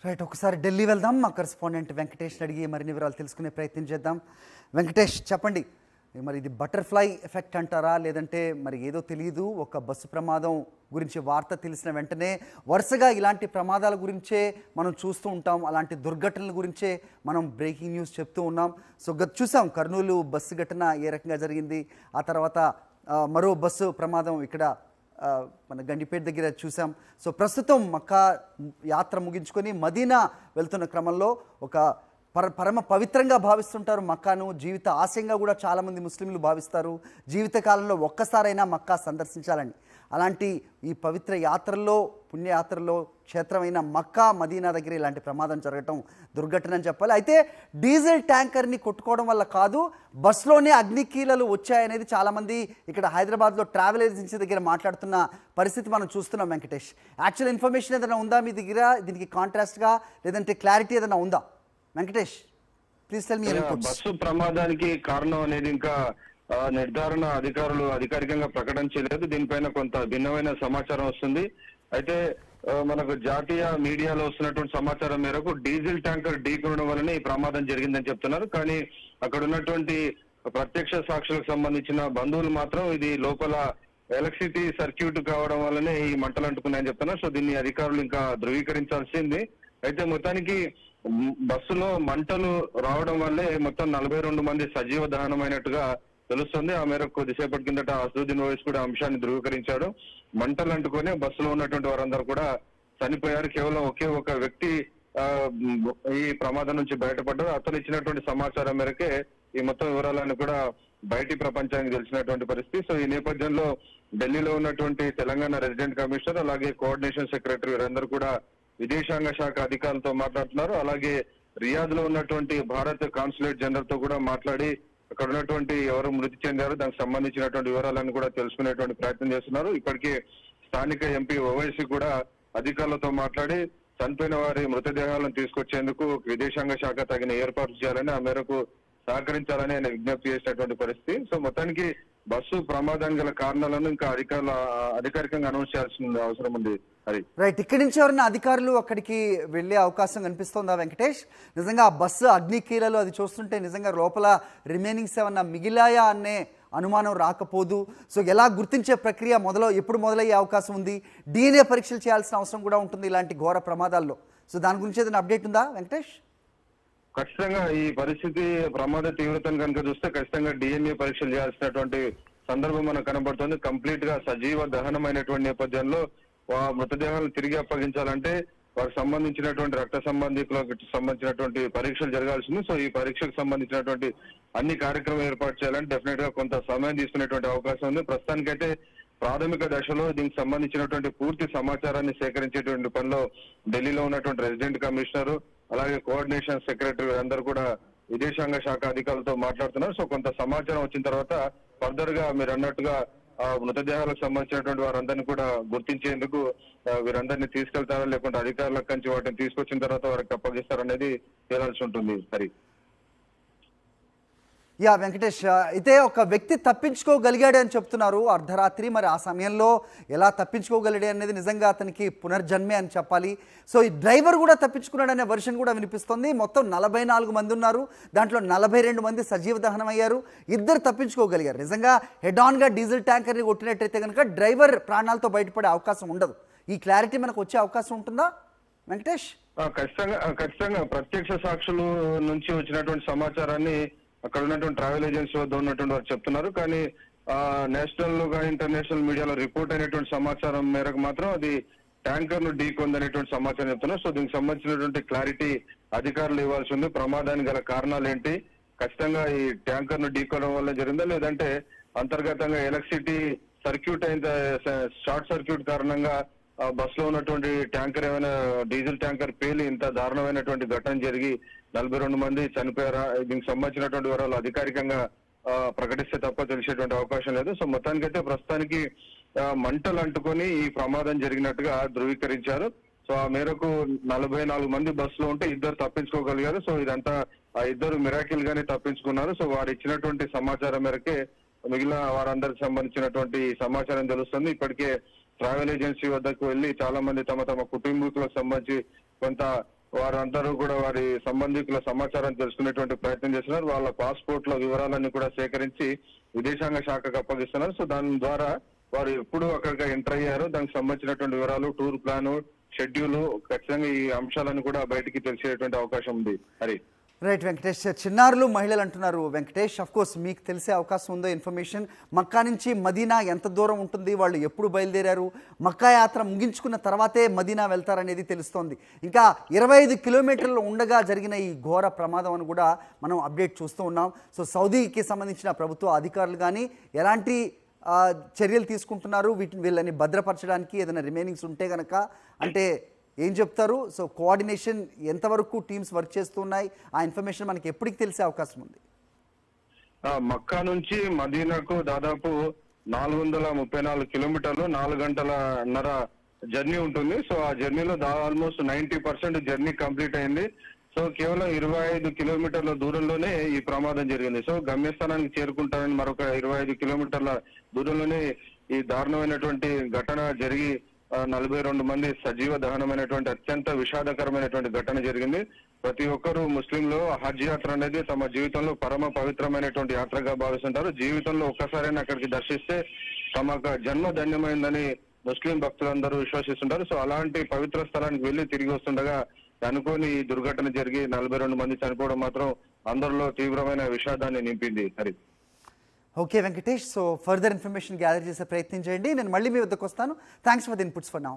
Right, ఒకసారి ఢిల్లీ వెళ్దాం. మా కరెస్పాండెంట్ వెంకటేష్ అడిగి మరిన్ని వివరాలు తెలుసుకునే ప్రయత్నం చేద్దాం. వెంకటేష్, చెప్పండి, మరి ఇది బటర్ఫ్లై ఎఫెక్ట్ అంటారా, లేదంటే మరి ఏదో తెలియదు, ఒక బస్సు ప్రమాదం గురించి వార్త తెలిసిన వెంటనే వరుసగా ఇలాంటి ప్రమాదాల గురించే మనం చూస్తూ ఉంటాం, అలాంటి దుర్ఘటనల గురించే మనం బ్రేకింగ్ న్యూస్ చెప్తూ ఉన్నాం. సో చూసాం కర్నూలు బస్సు ఘటన ఏ రకంగా జరిగింది, ఆ తర్వాత మరో బస్సు ప్రమాదం ఇక్కడ మన గండిపేట దగ్గర చూసాం. సో ప్రస్తుతం మక్కా యాత్ర ముగించుకొని మదీనా వెళ్తున్న క్రమంలో ఒక పరమ పవిత్రంగా భావిస్తుంటారు మక్కాను. జీవిత ఆశయంగా కూడా చాలామంది ముస్లింలు భావిస్తారు, జీవితకాలంలో ఒక్కసారైనా మక్కా సందర్శించాలని. అలాంటి ఈ పవిత్ర యాత్రల్లో, పుణ్యయాత్రలో క్షేత్రమైన మక్కా మదీనా దగ్గర ఇలాంటి ప్రమాదం జరగటం దుర్ఘటన అని చెప్పాలి. అయితే డీజిల్ ట్యాంకర్ని కొట్టుకోవడం వల్ల కాదు, బస్సులోనే అగ్నికీలలు వచ్చాయనేది చాలామంది ఇక్కడ హైదరాబాద్లో ట్రావెల్ ఏజెన్సీ దగ్గర మాట్లాడుతున్న పరిస్థితి మనం చూస్తున్నాం. వెంకటేష్, యాక్చువల్ ఇన్ఫర్మేషన్ ఏదైనా ఉందా మీ దగ్గర, దీనికి కాంట్రాస్ట్గా, లేదంటే క్లారిటీ ఏదైనా ఉందా? Venkatesh, please tell me your inputs. Bus ప్రమాదానికి కారణం అనేది ఇంకా నిర్ధారణ అధికారులు అధికారికంగా ప్రకటించలేదు. దీనిపైన కొంత భిన్నమైన సమాచారం వస్తుంది. అయితే మనకు జాతీయ మీడియాలో వస్తున్నటువంటి సమాచారం మేరకు డీజిల్ ట్యాంకర్ ఢీకొనడం వల్లనే ఈ ప్రమాదం జరిగిందని చెప్తున్నారు. కానీ అక్కడ ఉన్నటువంటి ప్రత్యక్ష సాక్షులకు సంబంధించిన బంధువులు మాత్రం ఇది లోపల ఎలక్ట్రిసిటీ సర్క్యూట్ కావడం వల్లనే ఈ మంటలు అంటుకున్నాయని చెప్తున్నారు. సో దీన్ని అధికారులు ఇంకా ధృవీకరించాల్సింది. అయితే మొత్తానికి బస్సులో మంటలు రావడం వల్లే మొత్తం 42 మంది సజీవ దహనమైనట్టుగా తెలుస్తుంది. ఆ మేరకు కొద్దిసేపటి కిందట అసదుద్దీన్ ఓవైసీ కూడా అంశాన్ని ధృవీకరించాడు. మంటలు అంటుకొని బస్సులో ఉన్నటువంటి వారందరూ కూడా చనిపోయారు. కేవలం ఒకే ఒక వ్యక్తి ఈ ప్రమాదం నుంచి బయటపడ్డారు. అతను ఇచ్చినటువంటి సమాచారం మేరకే ఈ మొత్తం వివరాలను కూడా బయటి ప్రపంచానికి తెలిసినటువంటి పరిస్థితి. సో ఈ నేపథ్యంలో ఢిల్లీలో ఉన్నటువంటి తెలంగాణ రెసిడెంట్ కమిషనర్, అలాగే కోఆర్డినేషన్ సెక్రటరీ వీరందరూ కూడా విదేశాంగ శాఖ అధికారులతో మాట్లాడుతున్నారు. అలాగే రియాద్ లో ఉన్నటువంటి భారత కాన్సులేట్ జనరల్ తో కూడా మాట్లాడి అక్కడ ఉన్నటువంటి ఎవరు మృతి చెందారు, దానికి సంబంధించినటువంటి వివరాలను కూడా తెలుసుకునేటువంటి ప్రయత్నం చేస్తున్నారు. ఇప్పటికే స్థానిక ఎంపీ ఓవైసీ కూడా అధికారులతో మాట్లాడి చనిపోయిన వారి మృతదేహాలను తీసుకొచ్చేందుకు విదేశాంగ శాఖ తగిన ఏర్పాట్లు చేయాలని, ఆ మేరకు సహకరించాలని ఆయన విజ్ఞప్తి చేసినటువంటి పరిస్థితి. సో మొత్తానికి బస్సు ప్రమాదం గల కారణాలను ఇంకా అధికారికంగా అనౌన్స్ చేయాల్సిన అవసరం ఉంది. రైట్, ఇక్కడి నుంచి ఎవరైనా అధికారులు అక్కడికి వెళ్ళే అవకాశం కనిపిస్తోందా వెంకటేష్? నిజంగా ఆ బస్సు అగ్నికీలలు అది చూస్తుంటే నిజంగా లోపల రిమైనింగ్స్ ఏమన్నా మిగిలాయా అనే అనుమానం రాకపోదు. సో ఎలా గుర్తించే ప్రక్రియ ఎప్పుడు మొదలయ్యే అవకాశం ఉంది? DNA పరీక్షలు చేయాల్సిన అవసరం కూడా ఉంటుంది ఇలాంటి ఘోర ప్రమాదాల్లో. సో దాని గురించి ఏదైనా అప్డేట్ ఉందా వెంకటేష్? ఖచ్చితంగా ఈ పరిస్థితి ప్రమాద తీవ్రతను కనుక చూస్తే ఖచ్చితంగా DNA పరీక్షలు చేయాల్సినటువంటి సందర్భం మనకు కనబడుతుంది. కంప్లీట్ గా సజీవ దహనమైనటువంటి నేపథ్యంలో మృతదేహాలను తిరిగి అప్పగించాలంటే వారికి సంబంధించినటువంటి రక్త సంబంధికులకు సంబంధించినటువంటి పరీక్షలు జరగాల్సింది. సో ఈ పరీక్షకు సంబంధించినటువంటి అన్ని కార్యక్రమాలు ఏర్పాటు చేయాలంటే డెఫినెట్ గా కొంత సమయం తీసుకునేటువంటి అవకాశం ఉంది. ప్రస్తుతానికైతే ప్రాథమిక దశలో దీనికి సంబంధించినటువంటి పూర్తి సమాచారాన్ని సేకరించేటువంటి పనిలో ఢిల్లీలో ఉన్నటువంటి రెసిడెంట్ కమిషనర్, అలాగే కోఆర్డినేషన్ సెక్రటరీ అందరూ కూడా విదేశాంగ శాఖ అధికారులతో మాట్లాడుతున్నారు. సో కొంత సమాచారం వచ్చిన తర్వాత ఫర్దర్ గా మీరు అన్నట్టుగా మృతదేహాలకు సంబంధించినటువంటి వారందరినీ కూడా గుర్తించేందుకు వీరందరినీ తీసుకెళ్తారా, లేకుంటే అధికారులకు కంచి వాటిని తీసుకొచ్చిన తర్వాత వారికి అప్పగిస్తారనేది తేలాల్సి ఉంటుంది. సరే, యా వెంకటేష్, అయితే ఒక వ్యక్తి తప్పించుకోగలిగాడు అని చెప్తున్నారు అర్ధరాత్రి. మరి ఆ సమయంలో ఎలా తప్పించుకోగలిగాడు అనేది నిజంగా అతనికి పునర్జన్మే అని చెప్పాలి. సో ఈ డ్రైవర్ కూడా తప్పించుకున్నాడనే వర్షన్ కూడా వినిపిస్తుంది. మొత్తం 44 మంది ఉన్నారు, దాంట్లో 42 మంది సజీవ దహనం అయ్యారు, 2 తప్పించుకోగలిగారు. నిజంగా హెడ్ ఆన్గా డీజిల్ ట్యాంకర్ని కొట్టినట్టయితే కనుక డ్రైవర్ ప్రాణాలతో బయటపడే అవకాశం ఉండదు. ఈ క్లారిటీ మనకు వచ్చే అవకాశం ఉంటుందా వెంకటేష్? ఖచ్చితంగా ప్రత్యక్ష సాక్షుల నుంచి వచ్చినటువంటి సమాచారాన్ని అక్కడ ఉన్నటువంటి ట్రావెల్ ఏజెన్సీ వద్ద ఉన్నటువంటి వారు చెప్తున్నారు. కానీ నేషనల్ గా ఇంటర్నేషనల్ మీడియాలో రిపోర్ట్ అయినటువంటి సమాచారం మేరకు మాత్రం అది ట్యాంకర్ ను ఢీకొందనేటువంటి సమాచారం చెప్తున్నారు. సో దీనికి సంబంధించినటువంటి క్లారిటీ అధికారులు ఇవ్వాల్సి ఉంది. ప్రమాదానికి గల కారణాలు ఏంటి, ఖచ్చితంగా ఈ ట్యాంకర్ ను ఢీకోవడం వల్ల జరిగిందా, లేదంటే అంతర్గతంగా ఎలక్ట్రిసిటీ సర్క్యూట్ అయిన షార్ట్ సర్క్యూట్ కారణంగా బస్ లో ఉన్నటువంటి ట్యాంకర్ ఏమైనా డీజిల్ ట్యాంకర్ పేలి ఇంత దారుణమైనటువంటి ఘటన జరిగి 42 మంది చనిపోయారా, దీనికి సంబంధించినటువంటి వివరాలు అధికారికంగా ప్రకటిస్తే తప్ప తెలిసేటువంటి అవకాశం లేదు. సో మొత్తానికైతే ప్రస్తుతానికి మంటలు అంటుకొని ఈ ప్రమాదం జరిగినట్టుగా ధృవీకరించారు. సో ఆ మేరకు 44 మంది బస్సులో ఉంటే 2 తప్పించుకోగలిగారు. సో ఇదంతా ఆ 2 మిరాకిల్ గానే తప్పించుకున్నారు. సో వారు ఇచ్చినటువంటి సమాచారం మేరకే మిగిలిన వారందరికి సంబంధించినటువంటి సమాచారం తెలుస్తుంది. ఇప్పటికే ట్రావెల్ ఏజెన్సీ వద్దకు వెళ్లి చాలా మంది తమ కుటుంబీకులకు సంబంధించి కొంత వారందరూ కూడా వారి సంబంధికుల సమాచారం తెలుసుకునేటువంటి ప్రయత్నం చేస్తున్నారు. వాళ్ళ పాస్పోర్ట్ల వివరాలన్నీ కూడా సేకరించి విదేశాంగ శాఖకు అప్పగిస్తున్నారు. సో దాని ద్వారా వారు ఎప్పుడు అక్కడికి ఎంటర్ అయ్యారో దానికి సంబంధించినటువంటి వివరాలు, టూర్ ప్లాన్, షెడ్యూల్, ఖచ్చితంగా ఈ అంశాలను కూడా బయటికి తెలిసేటువంటి అవకాశం ఉంది. హరి. రైట్ వెంకటేష్, చిన్నారులు మహిళలు అంటున్నారు వెంకటేష్. అఫ్ కోర్స్ మీకు తెలిసే అవకాశం ఉందో ఇన్ఫర్మేషన్, మక్కా నుంచి మదీనా ఎంత దూరం ఉంటుంది, వాళ్ళు ఎప్పుడు బయలుదేరారు, మక్కా యాత్ర ముగించుకున్న తర్వాతే మదీనా వెళ్తారనేది తెలుస్తోంది. ఇంకా 25 కిలోమీటర్లు ఉండగా జరిగిన ఈ ఘోర ప్రమాదం అని కూడా మనం అప్డేట్ చూస్తూ ఉన్నాం. సో సౌదీకి సంబంధించిన ప్రభుత్వ అధికారులు కానీ ఎలాంటి చర్యలు తీసుకుంటున్నారు వీళ్ళని భద్రపరచడానికి, ఏదైనా రిమైనింగ్స్ ఉంటే కనుక అంటే ఏం చెప్తారు? సో కోఆర్డినేషన్ ఎంతవరకు టీమ్స్ వర్క్ చేస్తున్నాయి, ఆ ఇన్ఫర్మేషన్ మనకి ఎప్పటికి తెలిసే అవకాశం ఉంది? మక్కా నుంచి మదీనాకు దాదాపు 434 కిలోమీటర్లు, 4 గంటలన్నర జర్నీ ఉంటుంది. సో ఆ జర్నీలో ఆల్మోస్ట్ 90% జర్నీ కంప్లీట్ అయింది. సో కేవలం 25 కిలోమీటర్ల దూరంలోనే ఈ ప్రమాదం జరిగింది. సో గమ్యస్థానానికి చేరుకుంటారని మరొక 25 కిలోమీటర్ల దూరంలోనే ఈ దారుణమైనటువంటి ఘటన జరిగి 42 మంది సజీవ దహనమైనటువంటి అత్యంత విషాదకరమైనటువంటి ఘటన జరిగింది. ప్రతి ఒక్కరూ ముస్లింలు హజ్ యాత్ర అనేది తమ జీవితంలో పరమ పవిత్రమైనటువంటి యాత్రగా భావిస్తుంటారు. జీవితంలో ఒక్కసారైనా అక్కడికి దర్శిస్తే తమకు జన్మ ధన్యమైందని ముస్లిం భక్తులందరూ విశ్వసిస్తుంటారు. సో అలాంటి పవిత్ర స్థలానికి వెళ్లి తిరిగి వస్తుండగా అనుకోని ఈ దుర్ఘటన జరిగి 42 మంది చనిపోవడం మాత్రం అందరిలో తీవ్రమైన విషాదాన్ని నింపింది. Hari. Okay Venkatesh, so further information gather చేసే ప్రయత్నం చేయండి. నేను మళ్ళీ మీ వద్దకు వస్తాను. Thanks for the inputs for now.